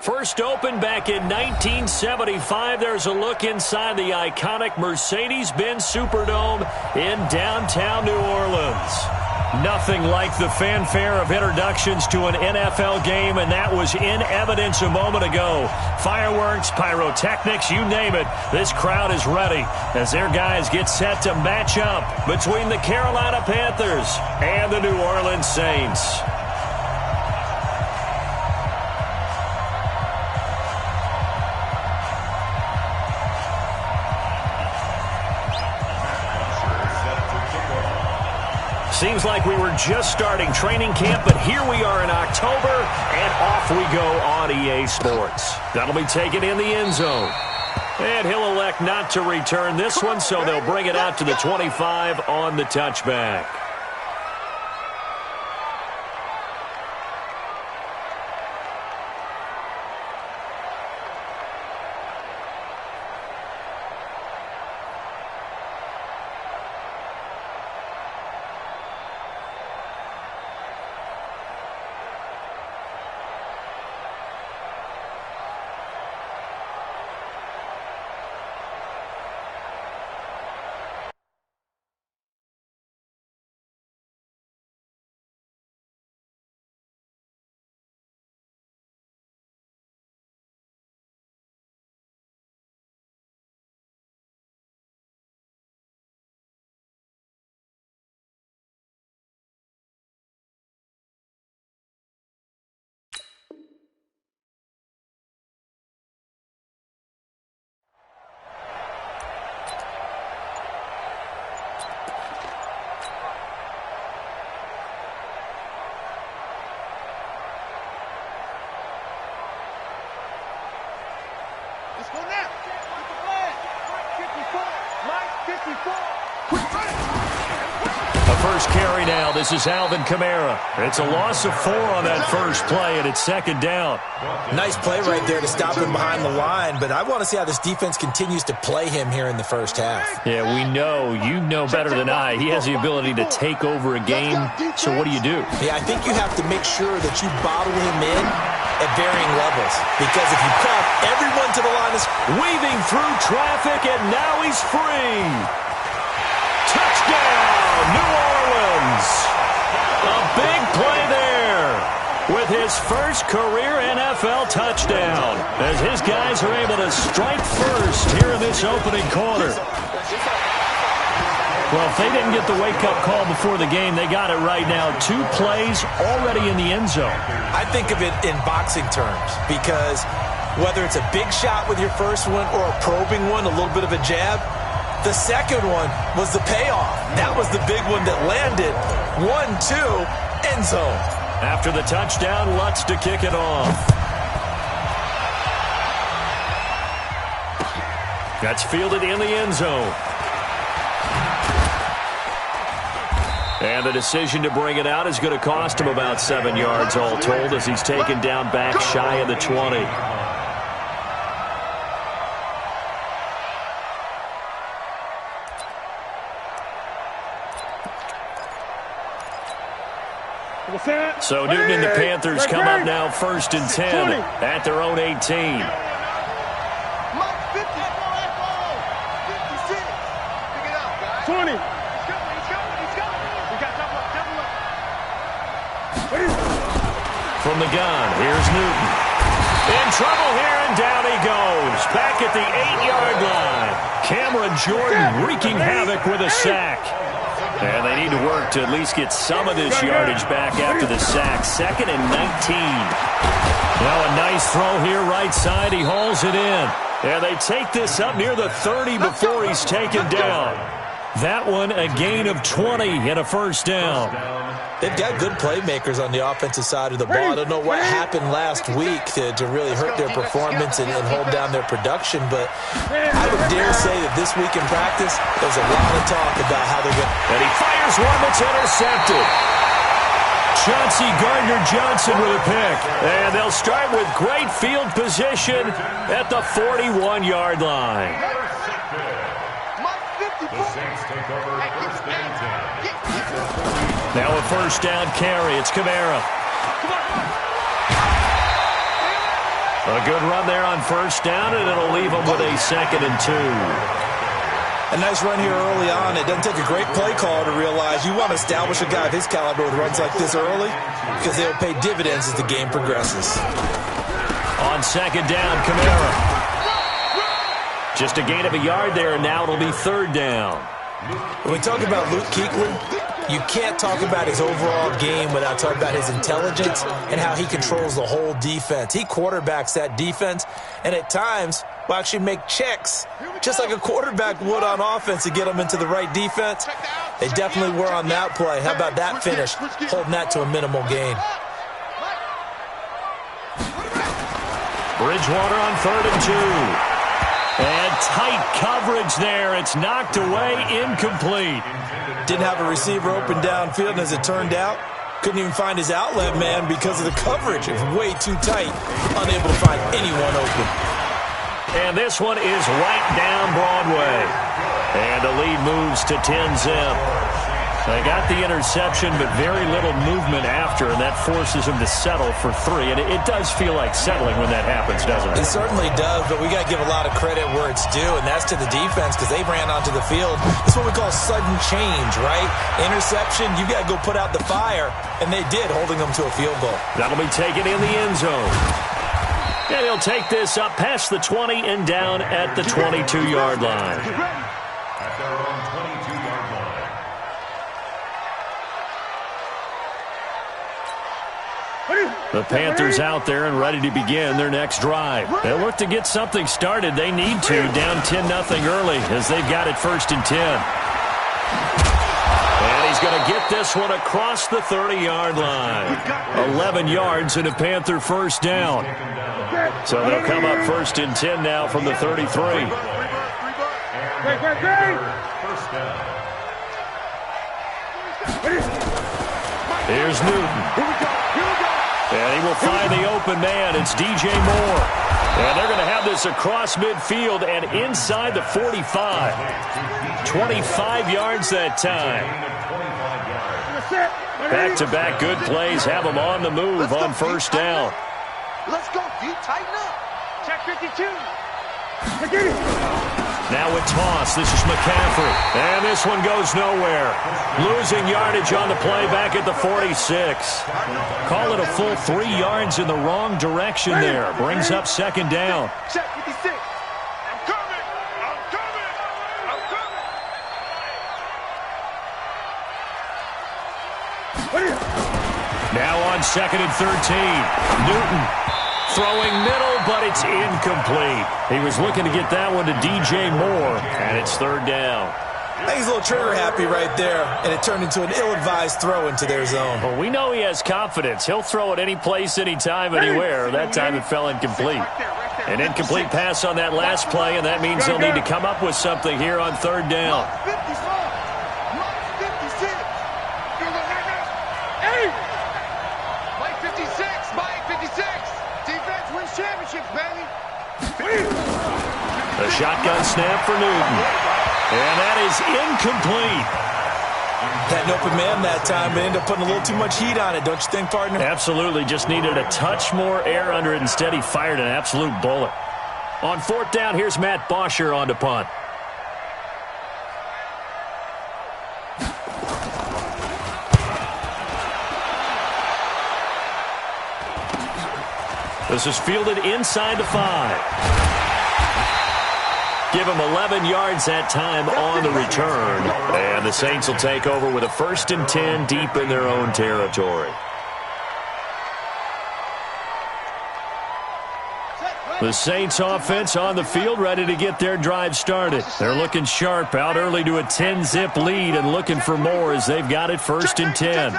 First opened back in 1975, there's a look inside the iconic Mercedes-Benz Superdome in downtown New Orleans. Nothing like the fanfare of introductions to an NFL game, and that was in evidence a moment ago. Fireworks, pyrotechnics, you name it. This crowd is ready as their guys get set to match up between the Carolina Panthers and the New Orleans Saints. Seems like we were just starting training camp, but here we are in October, and off we go on EA Sports. That'll be taken in the end zone. And he'll elect not to return this one, so they'll bring it out to the 25 on the touchback. Let's go now. Get the flag. Mike 54. A first carry now. This is Alvin Kamara. It's a loss of 4 on that first play, and it's second down. Nice play right there to stop him behind the line, but I want to see how this defense continues to play him here in the first half. Yeah, we know. You know better than I. He has the ability to take over a game, so what do you do? Yeah, I think you have to make sure that you bottle him in at varying levels, because if you cut everyone to the line is weaving through traffic, and now he's free. Touchdown, New Orleans. A big play there with his first career NFL touchdown as his guys are able to strike first here in this opening quarter. Well, if they didn't get the wake-up call before the game, they got it right now. 2 plays already in the end zone. I think of it in boxing terms, because whether it's a big shot with your first one or a probing one, a little bit of a jab, the second one was the payoff. That was the big one that landed. 1-2, end zone. After the touchdown, Lutz to kick it off. That's fielded in the end zone. And the decision to bring it out is going to cost him about 7 yards all told, as he's taken down back shy of the 20. So Newton and the Panthers come up now 1st and 10 at their own 18. From the gun, here's Newton. In trouble here, and down he goes. Back at the 8-yard line. Cameron Jordan wreaking havoc with a sack. And they need to work to at least get some of this yardage back after the sack. 2nd and 19. Now a nice throw here right side. He hauls it in. And they take this up near the 30 before he's taken down. That one a gain of 20 and a first down. They've got good playmakers on the offensive side of the ball. I don't know what happened last week to really hurt their performance and hold down their production, but I would dare say that this week in practice, there's a lot of talk about how they're going to... And he fires one that's intercepted. Chauncey Gardner-Johnson with a pick. And they'll start with great field position at the 41-yard line. The Saints take over first and 10. Now a first down carry. It's Kamara. A good run there on first down, and it'll leave them with a 2nd and 2. A nice run here early on. It doesn't take a great play call to realize you want to establish a guy of his caliber with runs like this early because they'll pay dividends as the game progresses. On 2nd down, Kamara. Just a gain of a yard there, and now it'll be 3rd down. When we talk about Luke Kuechly, you can't talk about his overall game without talking about his intelligence and how he controls the whole defense. He quarterbacks that defense, and at times will actually make checks, just like a quarterback would on offense to get them into the right defense. They definitely were on that play. How about that finish, holding that to a minimal gain. Bridgewater on 3rd and 2. And tight coverage there. It's knocked away, incomplete. Didn't have a receiver open downfield, and as it turned out, couldn't even find his outlet man because of the coverage. It was way too tight, unable to find anyone open. And this one is right down Broadway. And the lead moves to 10-zip. They got the interception, but very little movement after, and that forces him to settle for 3. And it does feel like settling when that happens, doesn't it? It certainly does, but we got to give a lot of credit where it's due, and that's to the defense because they ran onto the field. It's what we call sudden change, right? Interception, you got to go put out the fire, and they did, holding them to a field goal. That'll be taken in the end zone. And he'll take this up past the 20 and down at the 22-yard line. The Panthers out there and ready to begin their next drive. They'll look to get something started. They need to, down 10-0 early as they've got it 1st and 10. And he's going to get this one across the 30-yard line. 11 yards and a Panther first down. So they'll come up 1st and 10 now from the 33. Here's Newton. And he will find the open man. It's DJ Moore. And they're going to have this across midfield and inside the 45. 25 yards that time. Back-to-back good plays have them on the move on first down. Let's go, D. Tighten up. Check 52. Now with toss, this is McCaffrey. And this one goes nowhere. Losing yardage on the play back at the 46. Call it a full 3 yards in the wrong direction there. Brings up 2nd down. Check 56. I'm coming. I'm coming. I'm coming. Now on 2nd and 13. Newton. Throwing middle, but it's incomplete. He was looking to get that one to DJ Moore, and it's 3rd down. I think he's a little trigger happy right there, and it turned into an ill-advised throw into their zone. Well, we know he has confidence. He'll throw it any place, anytime, anywhere. That time it fell incomplete. An incomplete pass on that last play, and that means they'll need to come up with something here on 3rd down. A shotgun snap for Newton. And that is incomplete. Had an open man that time, but ended up putting a little too much heat on it, don't you think, partner? Absolutely. Just needed a touch more air under it. Instead, he fired an absolute bullet. On 4th down, here's Matt Bosher on to punt. This is fielded inside the 5. Give him 11 yards that time on the return. And the Saints will take over with a 1st and 10 deep in their own territory. The Saints offense on the field ready to get their drive started. They're looking sharp, out early to a 10-zip lead and looking for more as they've got it 1st and 10.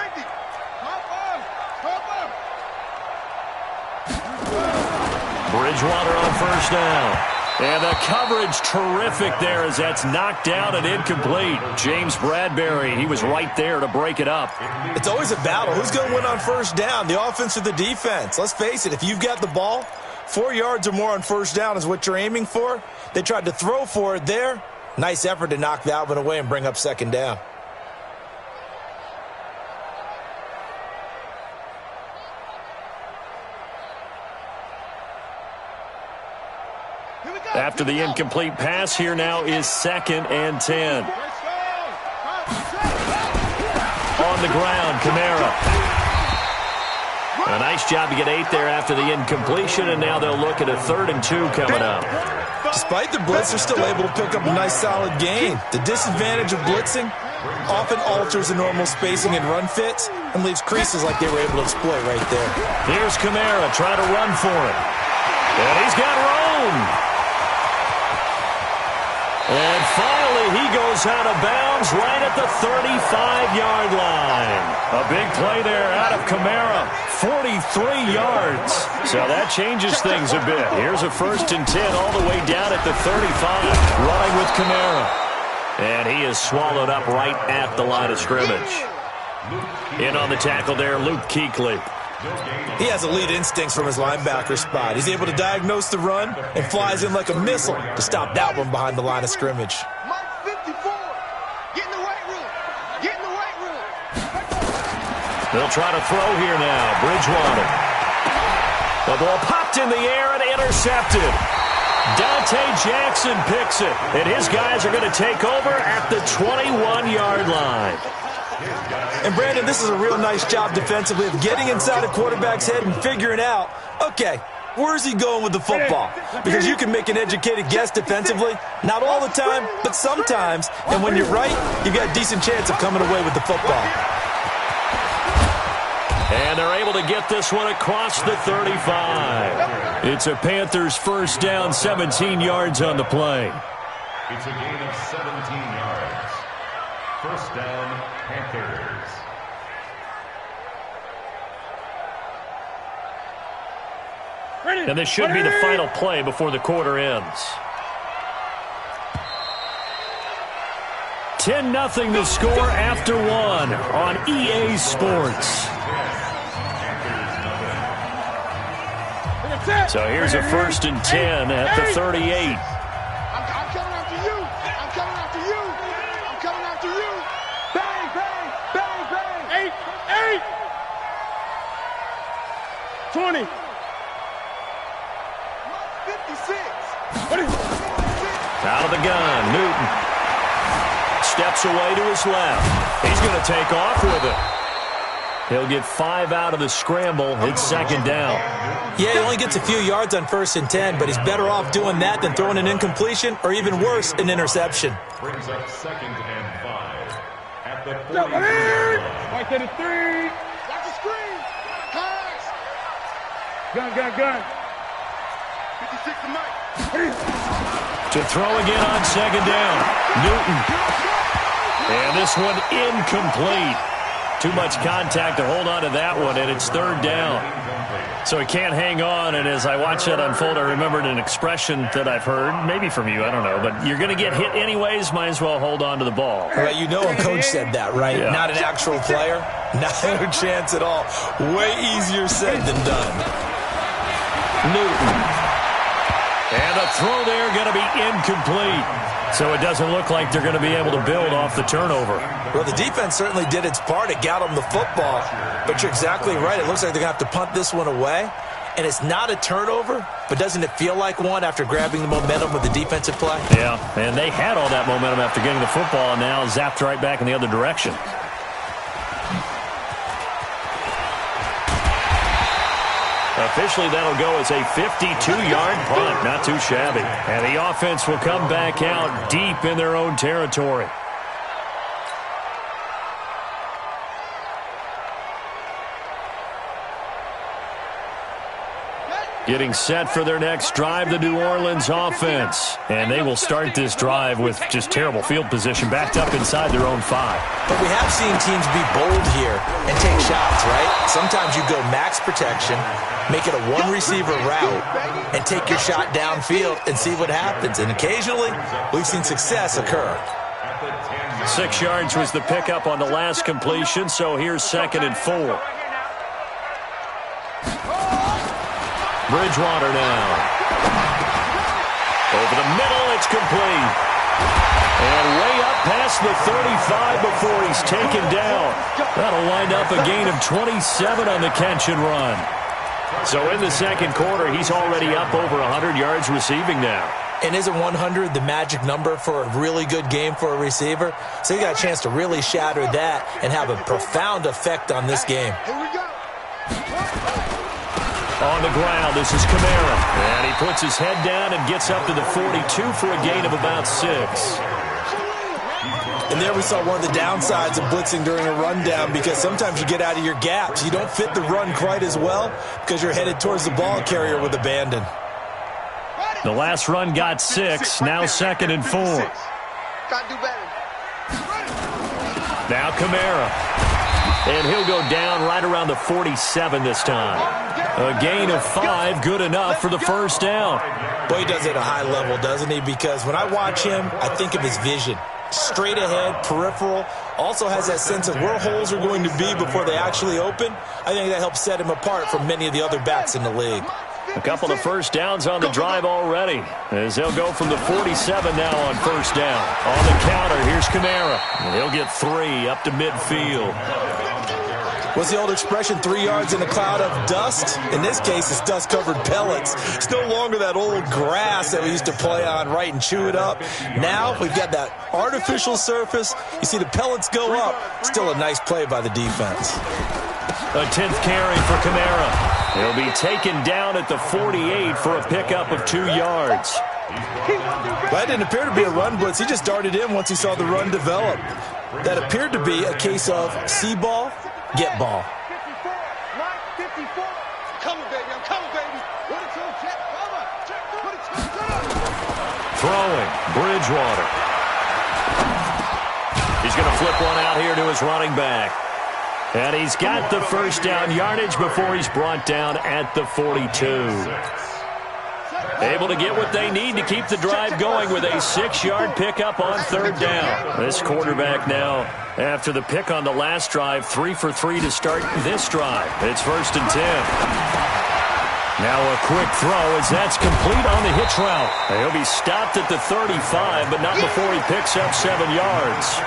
Bridgewater on first down. And the coverage terrific there as that's knocked down and incomplete. James Bradbury, he was right there to break it up. It's always a battle. Who's going to win on first down, the offense or the defense? Let's face it, if you've got the ball, 4 yards or more on first down is what you're aiming for. They tried to throw for it there. Nice effort to knock that one away and bring up 2nd down. After the incomplete pass, here now is 2nd and 10. On the ground, Kamara. A nice job to get 8 there after the incompletion, and now they'll look at a 3rd and 2 coming up. Despite the blitz, they're still able to pick up a nice solid gain. The disadvantage of blitzing often alters the normal spacing and run fits and leaves creases like they were able to exploit right there. Here's Kamara trying to run for it. And he's got room. And finally, he goes out of bounds right at the 35-yard line. A big play there out of Kamara. 43 yards. So that changes things a bit. Here's a 1st and 10 all the way down at the 35. Running with Kamara. And he is swallowed up right at the line of scrimmage. In on the tackle there, Luke Kuechly. He has elite instincts from his linebacker spot. He's able to diagnose the run and flies in like a missile to stop that one behind the line of scrimmage. Mike 54. Get in the right room. Get in the right room. They'll try to throw here now. Bridgewater. The ball popped in the air and intercepted. Dante Jackson picks it. And his guys are going to take over at the 21-yard line. And, Brandon, this is a real nice job defensively of getting inside a quarterback's head and figuring out, okay, where's he going with the football? Because you can make an educated guess defensively. Not all the time, but sometimes. And when you're right, you've got a decent chance of coming away with the football. And they're able to get this one across the 35. It's a Panthers 1st down, 17 yards on the play. It's a gain of 17 yards. 1st down, Panthers. And this should be the final play before the quarter ends. 10-0 the score after 1 on EA Sports. So here's a 1st and 10 at the 38. I'm coming after you. I'm coming after you. I'm coming after you. Bang, bang, bang, bang. 8, 8. 20. 56. Out of the gun, Newton. Steps away to his left. He's going to take off with it. He'll get 5 out of the scramble. It's 2nd down. Yeah, he only gets a few yards on 1st and 10, but he's better off doing that than throwing an incompletion or even worse, an interception. Brings up 2nd and 5 at the 40. Right to the 3. Watch the screen. Pass. Gun. 56 to Mike. To throw again on 2nd down. Newton. And this one incomplete. Too much contact to hold on to that one, and it's 3rd down. So he can't hang on, and as I watch that unfold, I remembered an expression that I've heard, maybe from you, I don't know, but you're going to get hit anyways, might as well hold on to the ball. Right, you know a coach said that, right? Yeah. Not an actual player. No chance at all. Way easier said than done. Newton. And the throw there going to be incomplete. So it doesn't look like they're going to be able to build off the turnover. Well, the defense certainly did its part. It got them the football. But you're exactly right. It looks like they're going to have to punt this one away. And it's not a turnover, but doesn't it feel like one after grabbing the momentum with the defensive play? Yeah, and they had all that momentum after getting the football and now zapped right back in the other direction. Officially, that'll go as a 52-yard punt. Not too shabby. And the offense will come back out deep in their own territory. Getting set for their next drive, the New Orleans offense. And they will start this drive with just terrible field position, backed up inside their own 5. But we have seen teams be bold here and take shots, right? Sometimes you go max protection, make it a one-receiver route, and take your shot downfield and see what happens. And occasionally, we've seen success occur. 6 yards was the pickup on the last completion, so here's 2nd and 4. Bridgewater now. Over the middle, it's complete. And way up past the 35 before he's taken down. That'll wind up a gain of 27 on the catch and run. So in the second quarter, he's already up over 100 yards receiving now. And isn't 100 the magic number for a really good game for a receiver? So he got a chance to really shatter that and have a profound effect on this game. Here we go. On the ground, this is Kamara. And he puts his head down and gets up to the 42 for a gain of about 6. And there we saw one of the downsides of blitzing during a rundown, because sometimes you get out of your gaps. You don't fit the run quite as well because you're headed towards the ball carrier with abandon. The last run got 6, now 2nd and 4. Gotta do better. Now Kamara. And he'll go down right around the 47 this time. A gain of 5, good enough for the first down. Boy, he does it at a high level, doesn't he? Because when I watch him, I think of his vision. Straight ahead, peripheral, also has that sense of where holes are going to be before they actually open. I think that helps set him apart from many of the other backs in the league. A couple of first downs on the drive already, as they'll go from the 47 now on first down. On the counter, here's Kamara. And he'll get 3 up to midfield. What's the old expression, 3 yards in a cloud of dust? In this case, it's dust-covered pellets. It's no longer that old grass that we used to play on, right, and chew it up. Now we've got that artificial surface. You see the pellets go up. Still a nice play by the defense. A 10th carry for Kamara. He'll be taken down at the 48 for a pickup of 2 yards. That didn't appear to be a run blitz. He just darted in once he saw the run develop. That appeared to be a case of see ball, get ball. 54, 54. Coming, baby. I'm coming, baby. What a toe check. What a toe check. Throwing, Bridgewater. He's going to flip one out here to his running back. And he's got the first down yardage before he's brought down at the 42. Able to get what they need to keep the drive going with a 6-yard pickup on 3rd down. This quarterback now, after the pick on the last drive, 3 for 3 to start this drive. It's 1st and 10. Now a quick throw as that's complete on the hitch route. He'll be stopped at the 35, but not before he picks up 7 yards.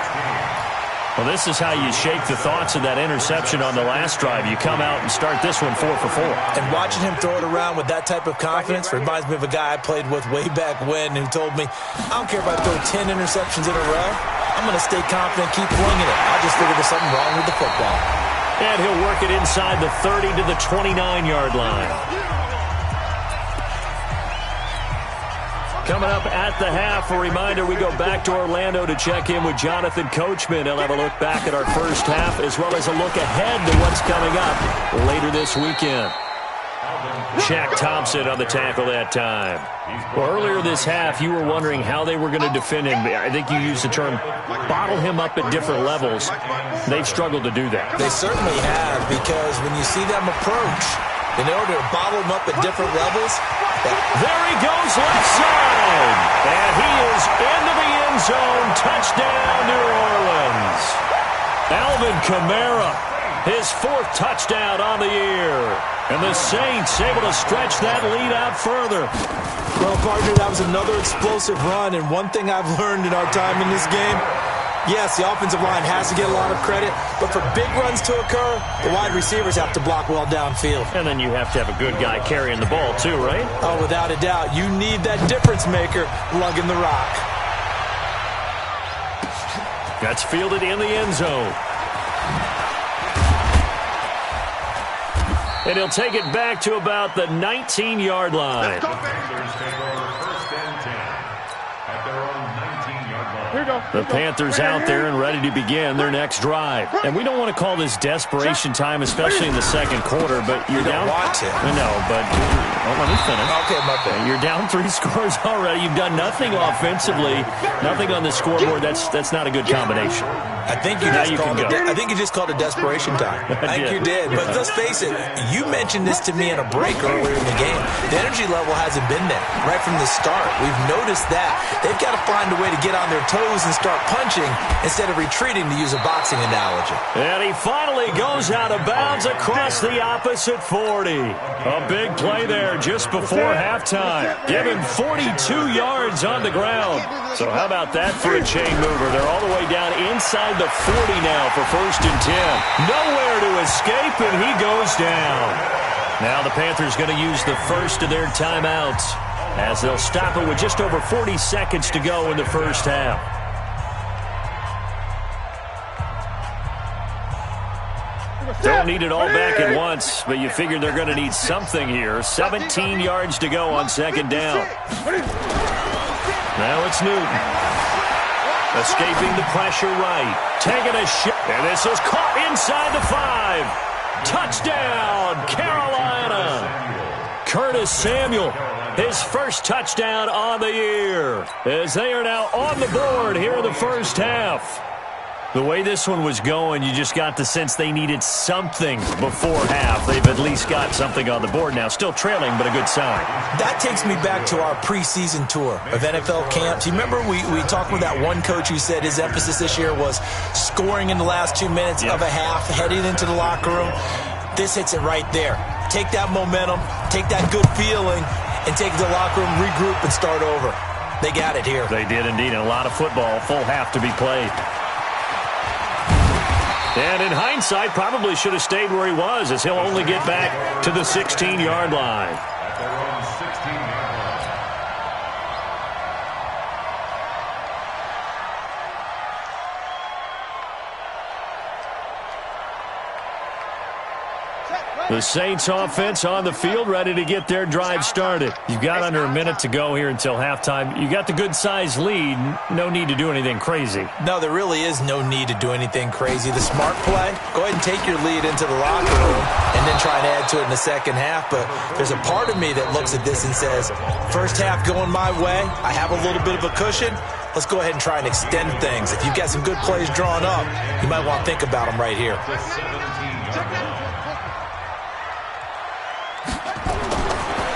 Well, this is how you shake the thoughts of that interception on the last drive. You come out and start this one 4 for 4. And watching him throw it around with that type of confidence reminds me of a guy I played with way back when who told me, I don't care if I throw 10 interceptions in a row. I'm going to stay confident, keep flinging it. I just figured there's something wrong with the football. And he'll work it inside the 30 to the 29-yard line. Coming up at the half, a reminder, we go back to Orlando to check in with Jonathan Coachman. He'll have a look back at our first half as well as a look ahead to what's coming up later this weekend. Shaq Thompson on the tackle that time. Well, earlier this half, you were wondering how they were going to defend him. I think you used the term bottle him up at different levels. They've struggled to do that. They certainly have, because when you see them approach, in order to bottle him up at different levels, there he goes, left side. And he is into the end zone. Touchdown, New Orleans. Alvin Kamara, his 4th touchdown on the year. And the Saints able to stretch that lead out further. Well, partner, that was another explosive run. And one thing I've learned in our time in this game, yes, the offensive line has to get a lot of credit, but for big runs to occur, the wide receivers have to block well downfield. And then you have to have a good guy carrying the ball too, right? Oh, without a doubt. You need that difference maker lugging the rock. That's fielded in the end zone. And he'll take it back to about the 19-yard line. The Panthers out there and ready to begin their next drive. And we don't want to call this desperation time, especially in the second quarter, but you're down. You don't want to. No, but let me finish. Okay, my bad. You're down 3 scores already. You've done nothing offensively, nothing on the scoreboard. That's not a good combination. I think you just called it desperation time. I think you did. But let's face it, you mentioned this to me in a break earlier in the game. The energy level hasn't been there right from the start. We've noticed that. They've got to find a way to get on their toes and start punching instead of retreating, to use a boxing analogy. And he finally goes out of bounds across the opposite 40. A big play there just before halftime. Given 42 yards on the ground. So how about that for a chain mover? They're all the way down inside the 40 now for 1st and 10. Nowhere to escape, and he goes down. Now the Panthers going to use the first of their timeouts. as they'll stop it with just over 40 seconds to go in the first half. Don't need it all back at once, but you figure they're going to need something here. 17 yards to go on second down. Now it's Newton. Escaping the pressure right. Taking a shot. And this is caught inside the 5. Touchdown, Carolina. Curtis Samuel, his first touchdown on the year, as they are now on the board here in the first half. The way this one was going, you just got the sense they needed something before half. They've at least got something on the board now. Still trailing, but a good sign. That takes me back to our preseason tour of NFL camps. You remember we talked with that one coach who said his emphasis this year was scoring in the last 2 minutes of a half, heading into the locker room. This hits it right there. Take that momentum, take that good feeling, and take it to the locker room, regroup, and start over. They got it here. They did indeed, and a lot of football, full half to be played. And in hindsight, probably should have stayed where he was, as he'll only get back to the 16-yard line. At their own 16-yard line. The Saints offense on the field, ready to get their drive started. You've got under a minute to go here until halftime. You got the good-sized lead. No need to do anything crazy. No, there really is no need to do anything crazy. The smart play, go ahead and take your lead into the locker room and then try and add to it in the second half. But there's a part of me that looks at this and says, first half going my way, I have a little bit of a cushion. Let's go ahead and try and extend things. If you've got some good plays drawn up, you might want to think about them right here.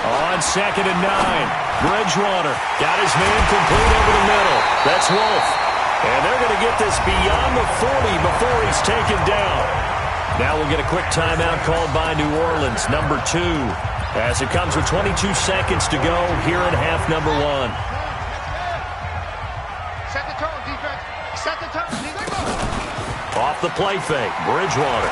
On 2nd and 9, Bridgewater got his man complete over the middle. That's Wolf. And they're going to get this beyond the 40 before he's taken down. Now we'll get a quick timeout called by New Orleans, number 2, as it comes with 22 seconds to go here in half number 1. Set the tone, defense. Set the tone, defense. Off the play fake, Bridgewater.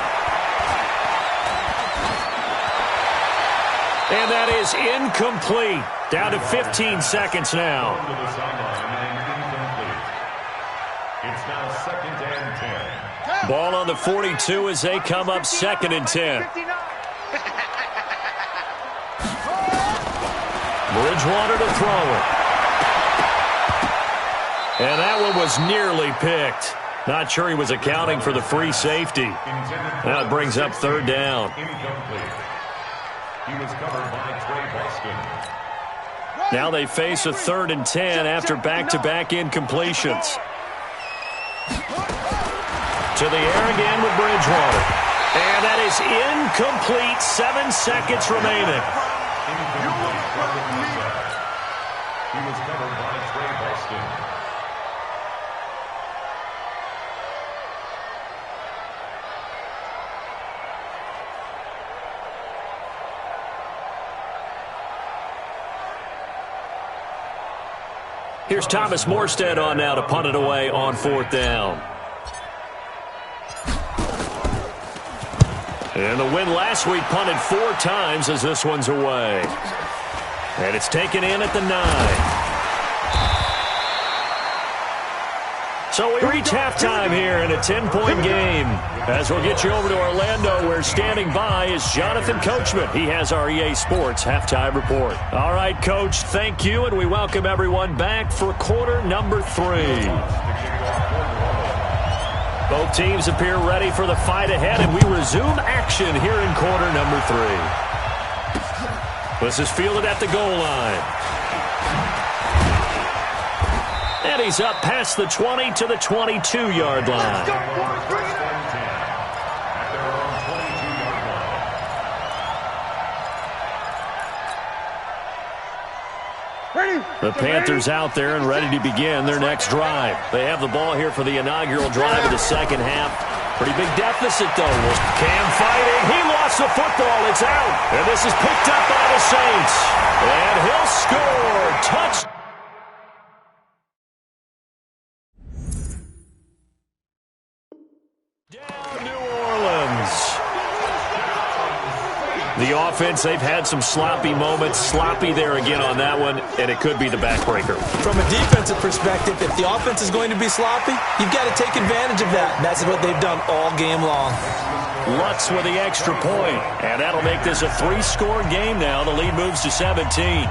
And that is incomplete. Down to 15 seconds now. It's now 2nd and 10. Ball on the 42 as they come up 2nd and 10. Bridgewater to throw it. And that one was nearly picked. Not sure he was accounting for the free safety. Now it brings up 3rd down. He was covered by Trey Boston. Now they face a 3rd and 10 after back-to-back incompletions. To the air again with Bridgewater. And that is incomplete. 7 seconds remaining. He was covered by Trey Boston. Here's Thomas Morstead on now to punt it away on 4th down. And the win last week punted 4 times as this one's away. And it's taken in at the 9. So we reach halftime here in a 10-point game. As we'll get you over to Orlando, where standing by is Jonathan Coachman. He has our EA Sports halftime report. All right, Coach, thank you, and we welcome everyone back for quarter number 3. Both teams appear ready for the fight ahead, and we resume action here in quarter number 3. This is fielded at the goal line. And he's up past the 20 to the 22-yard line. The Panthers out there and ready to begin their next drive. They have the ball here for the inaugural drive of the second half. Pretty big deficit, though. Cam fighting. He lost the football. It's out. And this is picked up by the Saints. And he'll score. Touchdown. The offense, they've had some sloppy moments. Sloppy there again on that one. and it could be the backbreaker. From a defensive perspective, if the offense is going to be sloppy, you've got to take advantage of that, and that's what they've done all game long. Lutz with the extra point, and that'll make this a 3-score game now. The lead moves to 17.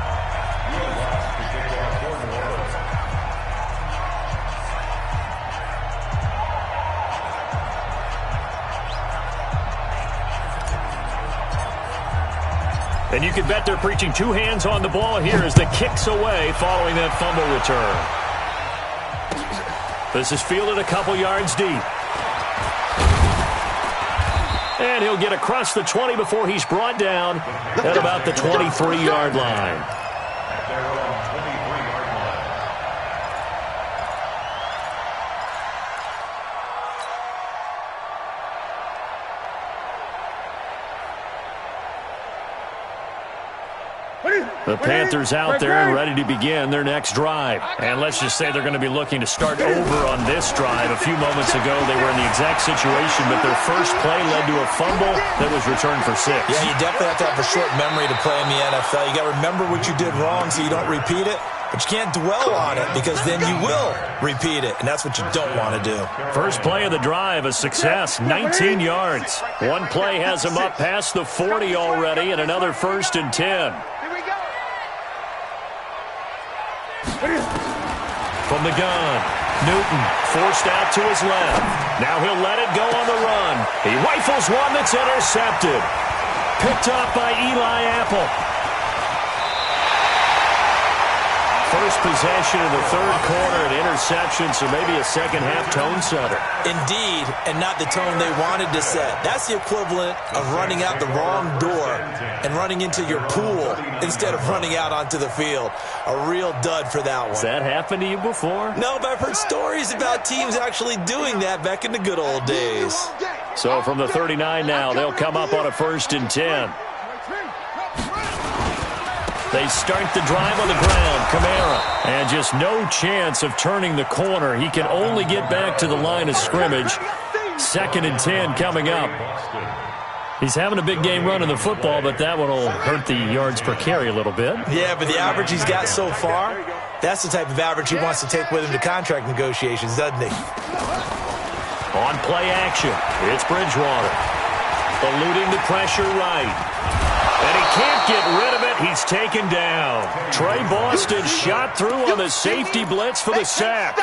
And you can bet they're preaching 2 hands on the ball here as the kick's away following that fumble return. This is fielded a couple yards deep. And he'll get across the 20 before he's brought down at about the 23-yard line. The Panthers out there ready to begin their next drive. And let's just say they're going to be looking to start over on this drive. A few moments ago, they were in the exact situation, but their first play led to a fumble that was returned for 6. Yeah, you definitely have to have a short memory to play in the NFL. You got to remember what you did wrong so you don't repeat it. But you can't dwell on it because then you will repeat it, and that's what you don't want to do. First play of the drive, a success, 19 yards. One play has him up past the 40 already, and another 1st and 10. From the gun, Newton forced out to his left. Now he'll let it go on the run. He rifles one that's intercepted. Picked up by Eli Apple. First possession in the 3rd quarter, an interception, so maybe a second-half tone setter. Indeed, and not the tone they wanted to set. That's the equivalent of running out the wrong door and running into your pool instead of running out onto the field. A real dud for that one. Has that happened to you before? No, but I've heard stories about teams actually doing that back in the good old days. So from the 39 now, they'll come up on a 1st and 10. They start the drive on the ground. Kamara. And just no chance of turning the corner. He can only get back to the line of scrimmage. 2nd and 10 coming up. He's having a big game running the football, but that one will hurt the yards per carry a little bit. Yeah, but the average he's got so far, that's the type of average he wants to take with him to contract negotiations, doesn't he? On play action, it's Bridgewater. Eluding the pressure right. And he can't get rid of it. He's taken down. Trey Boston shot through on the safety blitz for the sack.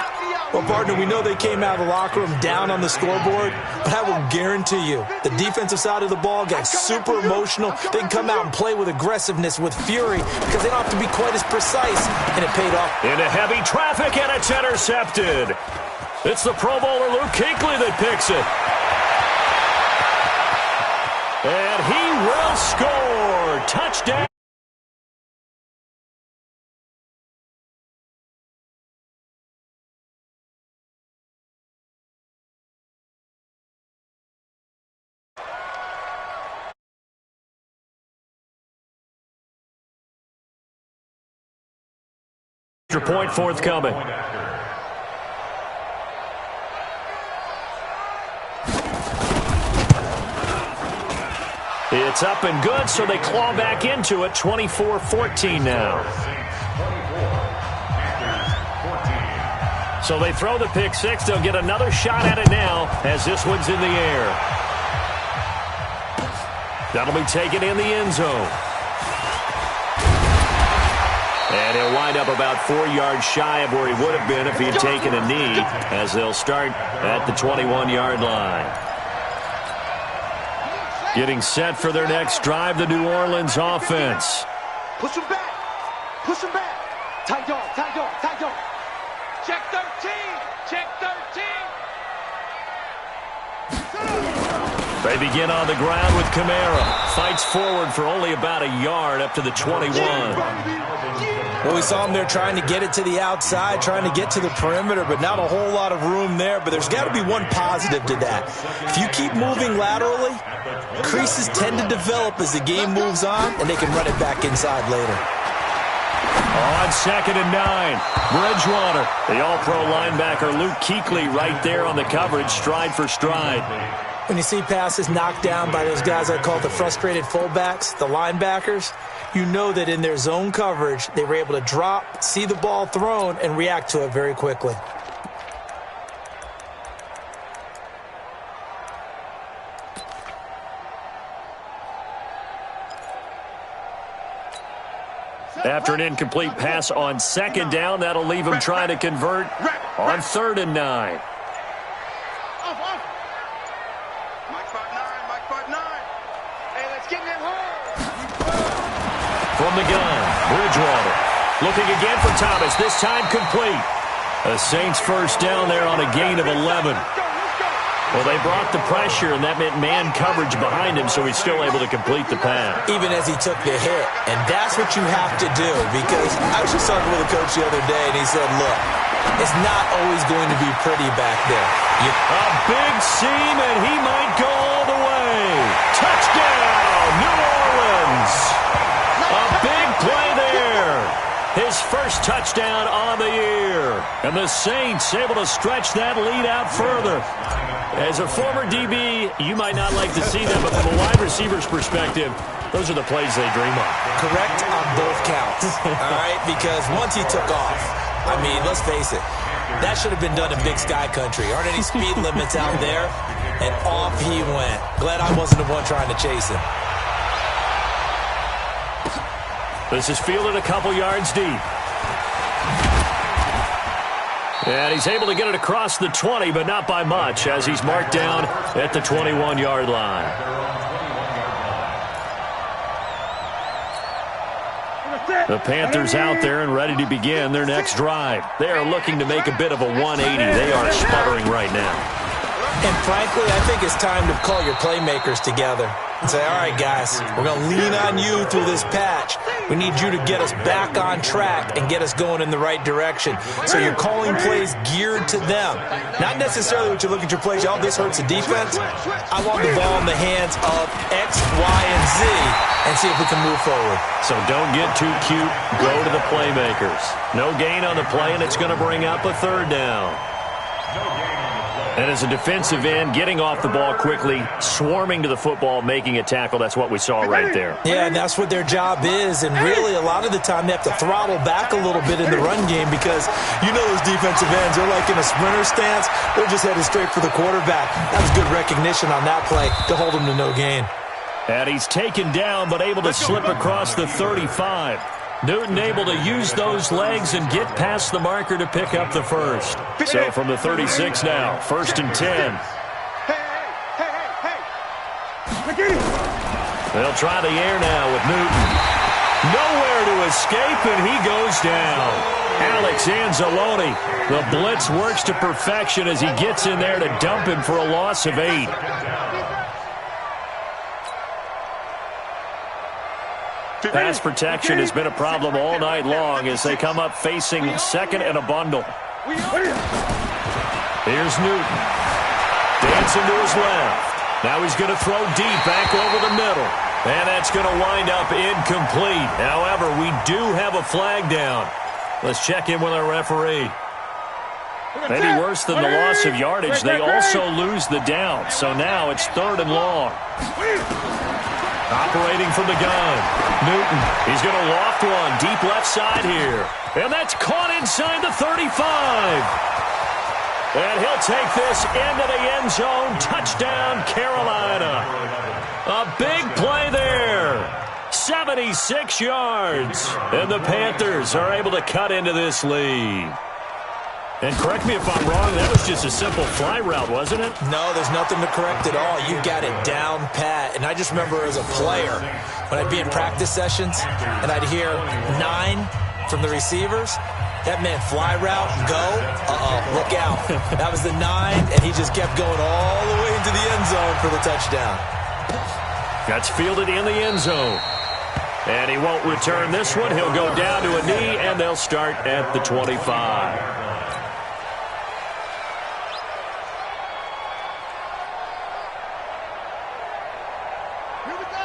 Well, partner, we know they came out of the locker room down on the scoreboard, but I will guarantee you the defensive side of the ball got super emotional. They can come out and play with aggressiveness, with fury, because they don't have to be quite as precise, and it paid off. Into heavy traffic, and it's intercepted. It's the Pro Bowler Luke Kuechly that picks it. And he will score. Touchdown. Extra point forthcoming. It's up and good, so they claw back into it. 24-14 now. So they throw the pick six. They'll get another shot at it now as this one's in the air. That'll be taken in the end zone. And he'll wind up about 4 yards shy of where he would have been if he had taken a knee, as they'll start at the 21-yard line. Getting set for their next drive, the New Orleans offense. Push him back. Push him back. Tight dog, tight dog, tight dog. Check 13. Check 13. They begin on the ground with Kamara. Fights forward for only about a yard up to the 21. Well, we saw him there trying to get it to the outside, trying to get to the perimeter, but not a whole lot of room there. But there's got to be one positive to that. If you keep moving laterally, creases tend to develop as the game moves on, and they can run it back inside later. On 2nd and 9, Bridgewater. The all-pro linebacker Luke Kuechly right there on the coverage, stride for stride. When you see passes knocked down by those guys I call the frustrated fullbacks, the linebackers, you know that in their zone coverage, they were able to drop, see the ball thrown, and react to it very quickly. After an incomplete pass on second down, that'll leave him trying to convert on 3rd and 9. Mike 5-9. Hey, let's get in that hole. From the gun, Bridgewater. Looking again for Thomas, this time complete. The Saints first down there on a gain of 11. Well, they brought the pressure, and that meant man coverage behind him, so he's still able to complete the pass. Even as he took the hit. And that's what you have to do, because I was just talking with a coach the other day, and he said, look, it's not always going to be pretty back there. A big seam, and he might go all the way. Touchdown, New Orleans. A big play there. His first touchdown on the year. And the Saints able to stretch that lead out further. As a former DB, you might not like to see them, but from a wide receiver's perspective, those are the plays they dream of. Correct on both counts, all right? Because once he took off, I mean, let's face it, that should have been done in Big Sky Country. Aren't any speed limits out there? And off he went. Glad I wasn't the one trying to chase him. This is fielded a couple yards deep. And he's able to get it across the 20, but not by much, as he's marked down at the 21-yard line. The Panthers out there and ready to begin their next drive. They are looking to make a bit of a 180. They are sputtering right now. And frankly, I think it's time to call your playmakers together and say, all right, guys, we're going to lean on you through this patch. We need you to get us back on track and get us going in the right direction. So you're calling plays geared to them. Not necessarily what you look at your plays, oh, this hurts the defense. I want the ball in the hands of X, Y, and Z and see if we can move forward. So don't get too cute. Go to the playmakers. No gain on the play, and it's going to bring up a 3rd down. And as a defensive end, getting off the ball quickly, swarming to the football, making a tackle, that's what we saw right there. Yeah, and that's what their job is. And really, a lot of the time, they have to throttle back a little bit in the run game because you know those defensive ends, they're like in a sprinter stance. They're just headed straight for the quarterback. That was good recognition on that play to hold him to no gain. And he's taken down, but able to slip across the 35. Newton able to use those legs and get past the marker to pick up the first. So from the 36 now, 1st and 10. They'll try the air now with Newton. Nowhere to escape, and he goes down. Alex Anzalone, the blitz works to perfection as he gets in there to dump him for a loss of 8. Pass protection has been a problem all night long as they come up facing 2nd and a bundle. Here's Newton. Dancing to his left. Now he's going to throw deep back over the middle. And that's going to wind up incomplete. However, we do have a flag down. Let's check in with our referee. Maybe worse than the loss of yardage, they also lose the down. So now it's 3rd and long. Operating from the gun. Newton, he's going to loft one deep left side here. And that's caught inside the 35. And he'll take this into the end zone. Touchdown, Carolina. A big play there. 76 yards. And the Panthers are able to cut into this lead. And correct me if I'm wrong, that was just a simple fly route, wasn't it? No, there's nothing to correct at all. You got it down pat. And I just remember as a player, when I'd be in practice sessions and I'd hear 9 from the receivers, that meant fly route, go, look out. That was the 9, and he just kept going all the way into the end zone for the touchdown. That's fielded in the end zone. And he won't return this one. He'll go down to a knee, and they'll start at the 25.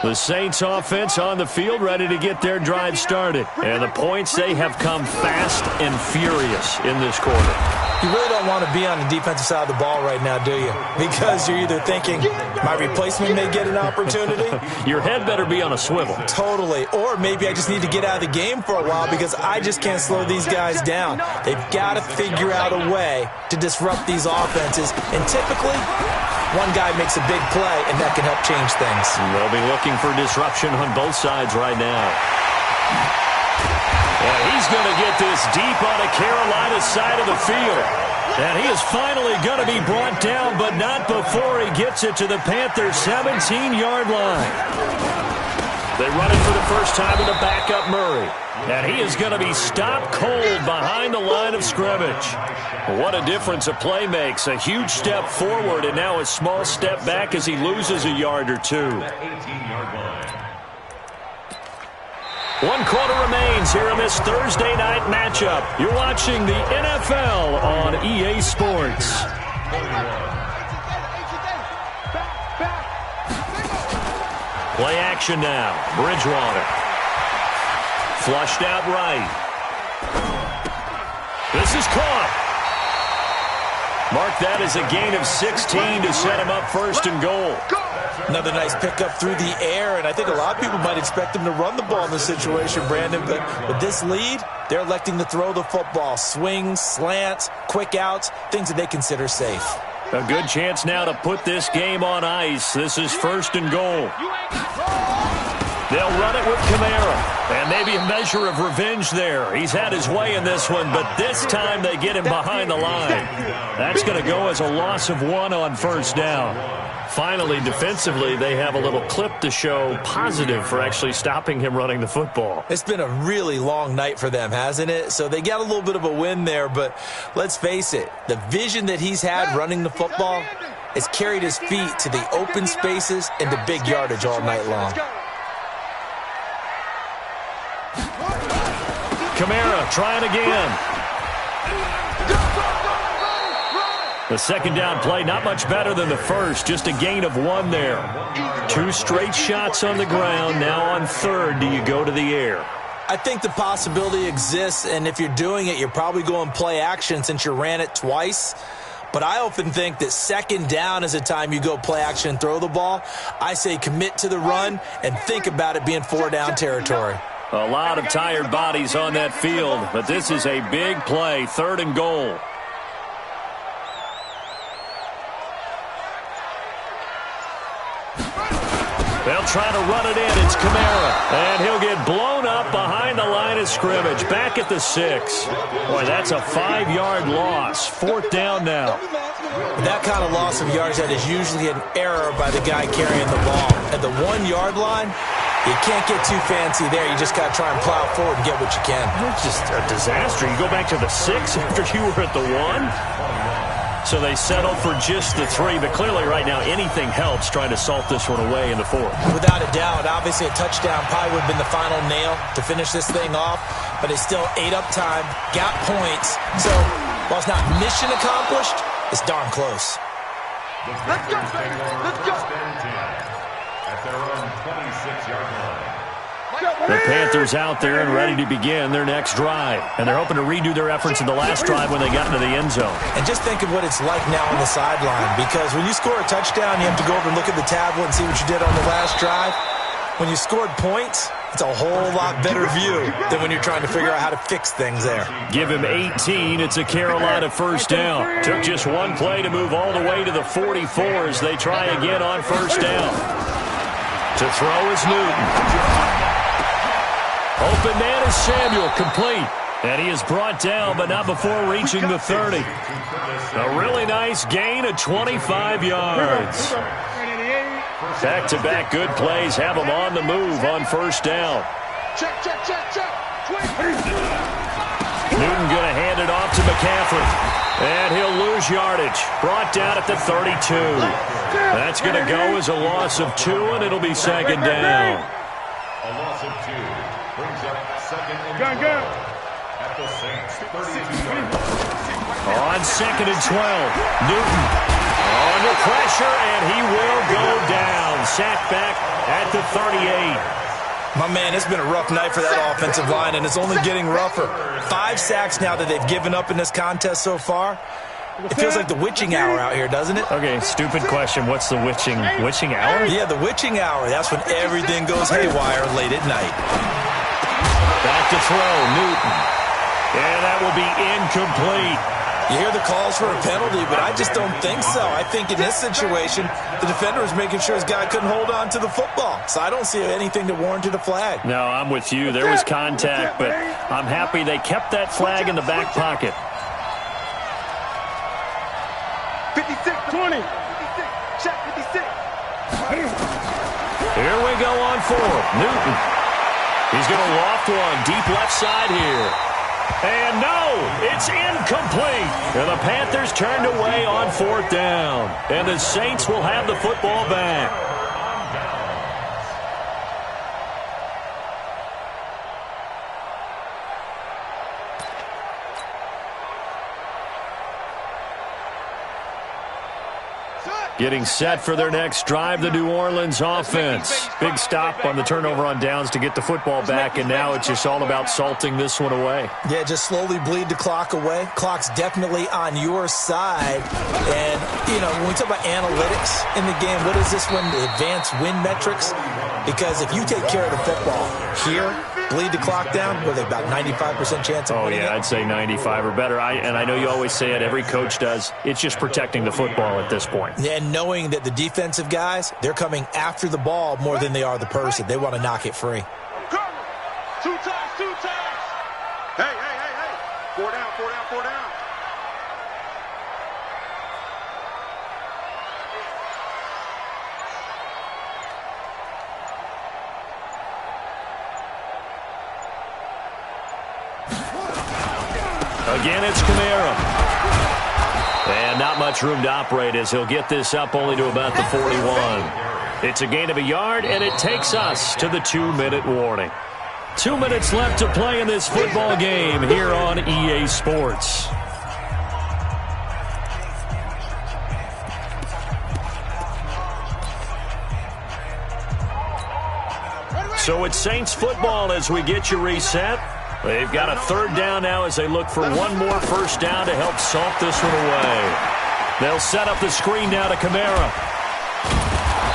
The Saints offense on the field ready to get their drive started. And the points, they have come fast and furious in this quarter. You really don't want to be on the defensive side of the ball right now, do you? Because you're either thinking, my replacement may get an opportunity. Your head better be on a swivel. Totally. Or maybe I just need to get out of the game for a while because I just can't slow these guys down. They've got to figure out a way to disrupt these offenses. And typically, one guy makes a big play, and that can help change things. They'll be looking for disruption on both sides right now. And he's going to get this deep on a Carolina side of the field. And he is finally going to be brought down, but not before he gets it to the Panthers' 17-yard line. They run it for the first time with a backup Murray. And he is going to be stopped cold behind the line of scrimmage. What a difference a play makes. A huge step forward and now a small step back as he loses a yard or two. 18-yard line. 1 quarter remains here in this Thursday night matchup. You're watching the NFL on EA Sports. Play action now. Bridgewater. Flushed out right. This is caught. Mark that as a gain of 16 to set him up first and goal. Another nice pickup through the air, and I think a lot of people might expect him to run the ball in this situation, Brandon, but with this lead, they're electing to throw the football. Swings, slants, quick outs, things that they consider safe. A good chance now to put this game on ice. This is first and goal. They'll run it with Kamara, and maybe a measure of revenge there. He's had his way in this one, but this time they get him behind the line. That's going to go as a loss of 1 on first down. Finally, defensively, they have a little clip to show positive for actually stopping him running the football. It's been a really long night for them, hasn't it? So they got a little bit of a win there, but let's face it, the vision that he's had running the football has carried his feet to the open spaces and to big yardage all night long. Kamara trying again. The second down play, not much better than the first, just a gain of 1 there. 2 straight shots on the ground. Now on third, do you go to the air? I think the possibility exists, and if you're doing it, you're probably going play action since you ran it twice. But I often think that second down is the time you go play action and throw the ball. I say commit to the run and think about it being 4-down territory. A lot of tired bodies on that field, but this is a big play, third and goal. They'll try to run it in. It's Kamara. And he'll get blown up behind the line of scrimmage. Back at the 6. Boy, that's a 5-yard loss. 4th down now. That kind of loss of yards, that is usually an error by the guy carrying the ball. At the 1-yard line, you can't get too fancy there. You just got to try and plow forward and get what you can. It's just a disaster. You go back to the 6 after you were at the 1. So they settled for just the 3, but clearly right now anything helps trying to salt this one away in the 4th. Without a doubt, obviously a touchdown probably would have been the final nail to finish this thing off, but they still ate up time, got points. So while it's not mission accomplished, it's darn close. Let's go, baby. Let's go. At their own 26-yard line. The Panthers out there and ready to begin their next drive. And they're hoping to redo their efforts in the last drive when they got into the end zone. And just think of what it's like now on the sideline, because when you score a touchdown, you have to go over and look at the tablet and see what you did on the last drive. When you scored points, it's a whole lot better view than when you're trying to figure out how to fix things there. Give him 18. It's a Carolina first down. Took just 1 play to move all the way to the 44 as they try again on first down. To throw is Newton. Open man is Samuel, complete. And he is brought down, but not before reaching the 30. A really nice gain of 25 yards. Back-to-back good plays have him on the move on first down. Check. Newton going to hand it off to McCaffrey. And he'll lose yardage. Brought down at the 32. That's going to go as a loss of 2, and it'll be second down. A loss of 2 brings up second and 12 at the Saints' 32-yard line. On second and 12, Newton under pressure, and he will go down. Sacked back at the 38. My man, it's been a rough night for that offensive line, and it's only getting rougher. 5 sacks now that they've given up in this contest so far. It feels like the witching hour out here, doesn't it? Okay, stupid question. What's the witching hour? Yeah, the witching hour. That's when everything goes haywire late at night. Back to throw, Newton. And that will be incomplete. You hear the calls for a penalty, but I just don't think so. I think in this situation, the defender was making sure his guy couldn't hold on to the football. So I don't see anything that warranted a flag. No, I'm with you. There was contact, but I'm happy they kept that flag in the back pocket. 56-20. 56. Check 56. Here we go on 4th. Newton. He's going to loft one deep left side here. And no, it's incomplete. And the Panthers turned away on 4th down. And the Saints will have the football back. Getting set for their next drive, the New Orleans offense. Big stop on the turnover on downs to get the football back, and now it's just all about salting this one away. Yeah, just slowly bleed the clock away. Clock's definitely on your side. And, you know, when we talk about analytics in the game, what is this one? The advanced win metrics? Because if you take care of the football here, bleed the clock down, with about 95% chance of winning it. I'd say 95 or better. And I know you always say it, every coach does. It's just protecting the football at this point. Yeah, and knowing that the defensive guys, they're coming after the ball more than they are the person. They want to knock it free. Two times. Hey. 4 down. Again, it's Kamara. And not much room to operate as he'll get this up only to about the 41. It's a gain of a yard, and it takes us to the 2-minute warning. 2 minutes left to play in this football game here on EA Sports. So it's Saints football as we get you reset. They've got a 3rd down now as they look for one more first down to help salt this one away. They'll set up the screen now to Kamara.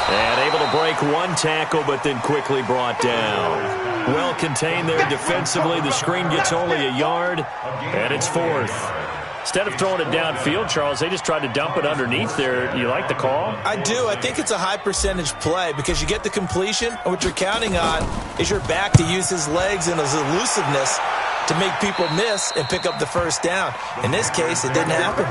And able to break one tackle, but then quickly brought down. Well contained there defensively. The screen gets only a yard, and it's 4th. Instead of throwing it downfield, Charles, they just tried to dump it underneath there. You like the call? I do. I think it's a high percentage play because you get the completion, and what you're counting on is your back to use his legs and his elusiveness to make people miss and pick up the first down. In this case, it didn't happen.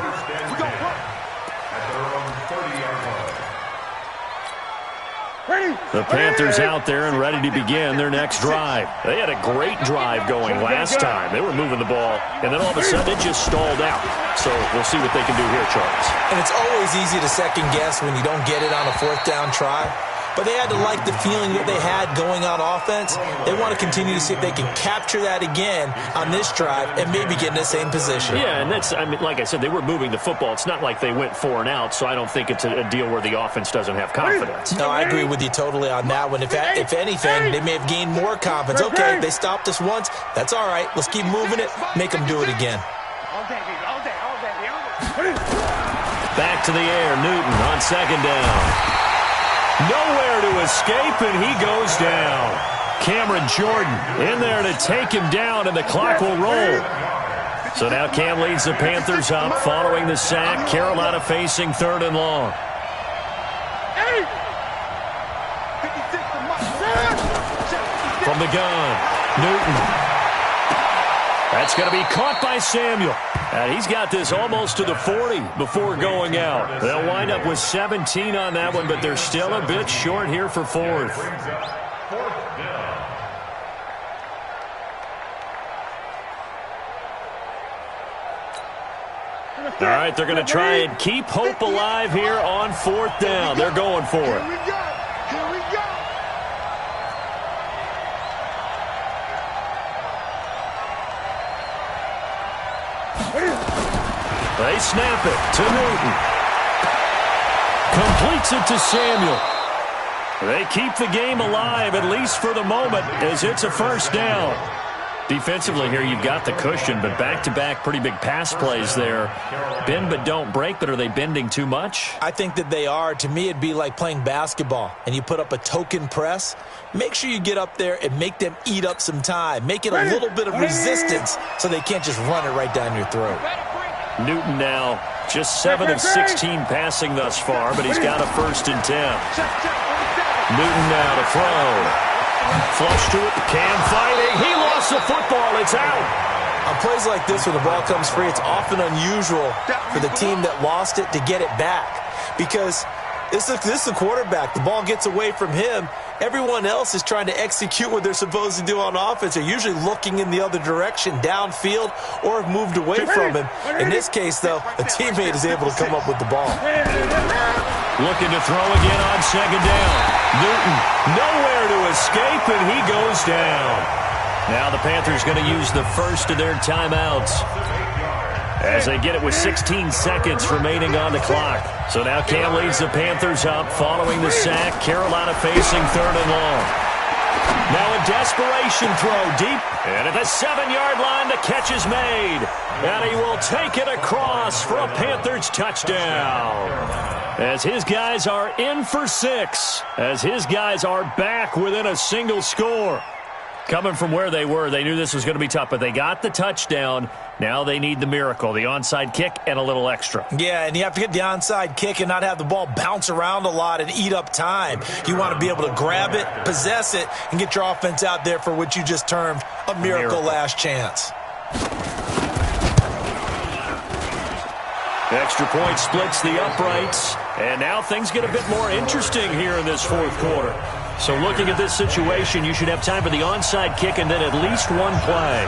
The Panthers out there and ready to begin their next drive. They had a great drive going last time. They were moving the ball, and then all of a sudden it just stalled out. So we'll see what they can do here, Charles. And it's always easy to second guess when you don't get it on a 4th down try. But they had to like the feeling that they had going on offense. They want to continue to see if they can capture that again on this drive and maybe get in the same position. Yeah, and that's, I mean, like I said, they were moving the football. It's not like they went 4 and out, so I don't think it's a deal where the offense doesn't have confidence. No, I agree with you totally on that one. If anything, they may have gained more confidence. Okay, they stopped us once. That's all right. Let's keep moving it. Make them do it again. Back to the air. Newton on 2nd down. Nowhere to escape, and he goes down. Cameron Jordan in there to take him down, and the clock will roll. So now Cam leads the Panthers up following the sack. Carolina facing 3rd and long. From the gun, Newton. That's going to be caught by Samuel. And he's got this almost to the 40 before going out. They'll wind up with 17 on that one, but they're still a bit short here for 4th. All right, they're going to try and keep hope alive here on 4th down. They're going for it. Here we go. They snap it to Newton. Completes it to Samuel. They keep the game alive, at least for the moment, as it's a first down. Defensively here, you've got the cushion, but back-to-back pretty big pass plays there. Bend but don't break, but are they bending too much? I think that they are. To me, it'd be like playing basketball, and you put up a token press. Make sure you get up there and make them eat up some time. Make it a little bit of resistance so they can't just run it right down your throat. Newton now just 7 of 16 passing thus far, but he's got a 1st and 10. Newton now to throw. Flush to it. Cam fighting. He lost the football. It's out. On plays like this where the ball comes free, it's often unusual for the team that lost it to get it back. Because this is a quarterback. The ball gets away from him. Everyone else is trying to execute what they're supposed to do on offense. They're usually looking in the other direction, downfield, or have moved away from him. In this case, though, a teammate is able to come up with the ball. Looking to throw again on 2nd down. Newton nowhere to escape, and he goes down. Now the Panthers going to use the first of their timeouts as they get it with 16 seconds remaining on the clock. So now Cam leads the Panthers up following the sack. Carolina facing 3rd and long. Now a desperation throw deep, and at the 7-yard line, the catch is made. And he will take it across for a Panthers touchdown. As his guys are in for 6, as his guys are back within a single score. Coming from where they were, they knew this was going to be tough, but they got the touchdown. Now they need the miracle, the onside kick and a little extra. Yeah, and you have to get the onside kick and not have the ball bounce around a lot and eat up time. You want to be able to grab it, possess it, and get your offense out there for what you just termed a miracle last chance. Extra point splits the uprights, and now things get a bit more interesting here in this 4th quarter. So looking at this situation, you should have time for the onside kick and then at least one play.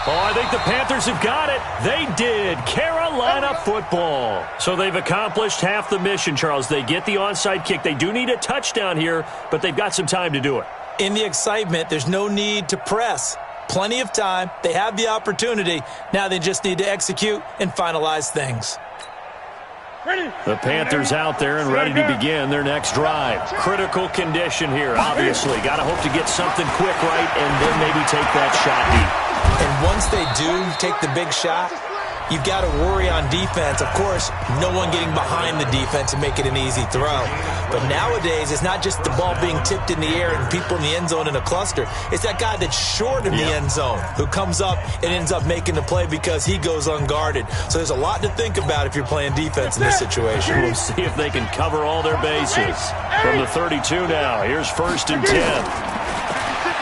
Oh, I think the Panthers have got it. They did. Carolina football. So they've accomplished half the mission, Charles. They get the onside kick. They do need a touchdown here, but they've got some time to do it. In the excitement, there's no need to press. Plenty of time. They have the opportunity. Now they just need to execute and finalize things. The Panthers out there and ready to begin their next drive. Critical condition here, obviously. Got to hope to get something quick right and then maybe take that shot deep. And once they do take the big shot, you've got to worry on defense. Of course, no one getting behind the defense and make it an easy throw. But nowadays, it's not just the ball being tipped in the air and people in the end zone in a cluster. It's that guy that's short in the end zone who comes up and ends up making the play because he goes unguarded. So there's a lot to think about if you're playing defense in this situation. We'll see if they can cover all their bases. From the 32 now, here's 1st and 10.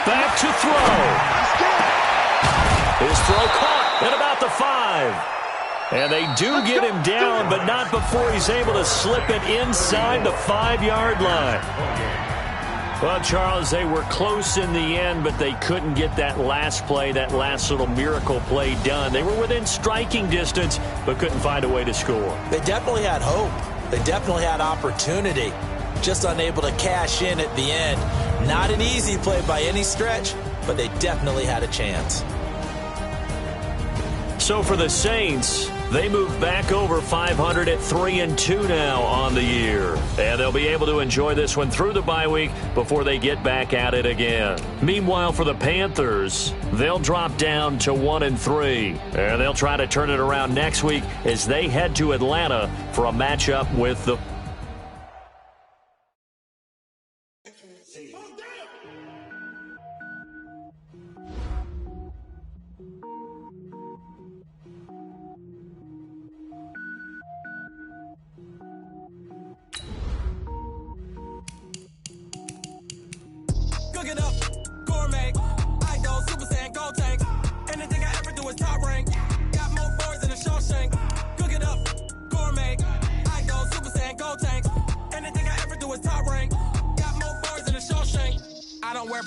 Back to throw. His throw caught at about the 5. And they do get him down, but not before he's able to slip it inside the 5-yard line. Well, Charles, they were close in the end, but they couldn't get that last play, that last little miracle play done. They were within striking distance, but couldn't find a way to score. They definitely had hope. They definitely had opportunity. Just unable to cash in at the end. Not an easy play by any stretch, but they definitely had a chance. So for the Saints, they move back over 500 at 3-2 now on the year. And they'll be able to enjoy this one through the bye week before they get back at it again. Meanwhile, for the Panthers, they'll drop down to 1-3. And they'll try to turn it around next week as they head to Atlanta for a matchup with the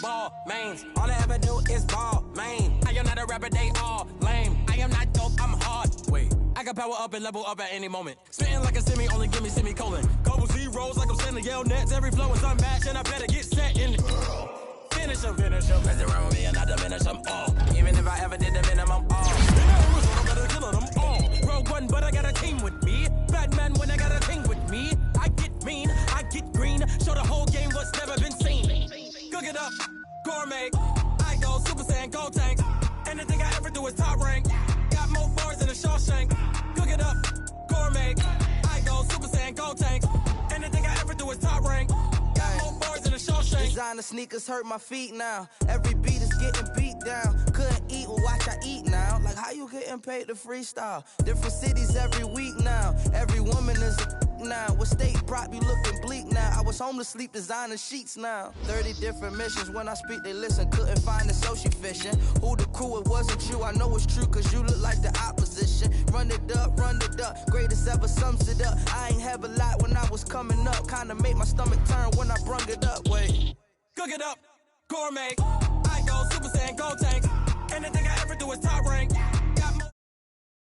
ball, mains. All I ever do is ball, main. I am not a rapper, they all lame. I am not dope, I'm hard. Wait, I can power up and level up at any moment. Spitting like a semi, only give me semicolon. Couple zeros like I'm sending yell nets. Every flow is unmatched, and I better get set in. Finish them. Mess around with me and I diminish them all. Even if I ever did the minimum, all. I'm better killing them all. Rogue one, but I got a team with me. Batman when I got a team with me. gourmet. I go Super Saiyan, go tank. Anything I ever do is top rank. Got more bars than a Shawshank. Cook it up, gourmet. I go Super Saiyan, go tank. Anything I ever do is top rank. Got more bars than a Shawshank. Designer sneakers hurt my feet now. Every beat is getting beat down. Couldn't eat, well watch I eat now. Like how you getting paid to freestyle? Different cities every week now. Every woman is a now. What state prop you looking bleak now? I was home to sleep designing sheets now. 30 different missions. When I speak they listen. Couldn't find it so she fishing. Who the crew, it wasn't you. I know it's true cause you look like the opposition. Run it up, greatest ever sums it up. I ain't have a lot when I was coming up. Kinda made my stomach turn when I brung it up. Wait. Cook it up, gourmet. I go Super Saiyan, go tank. Anything I ever do is top rank.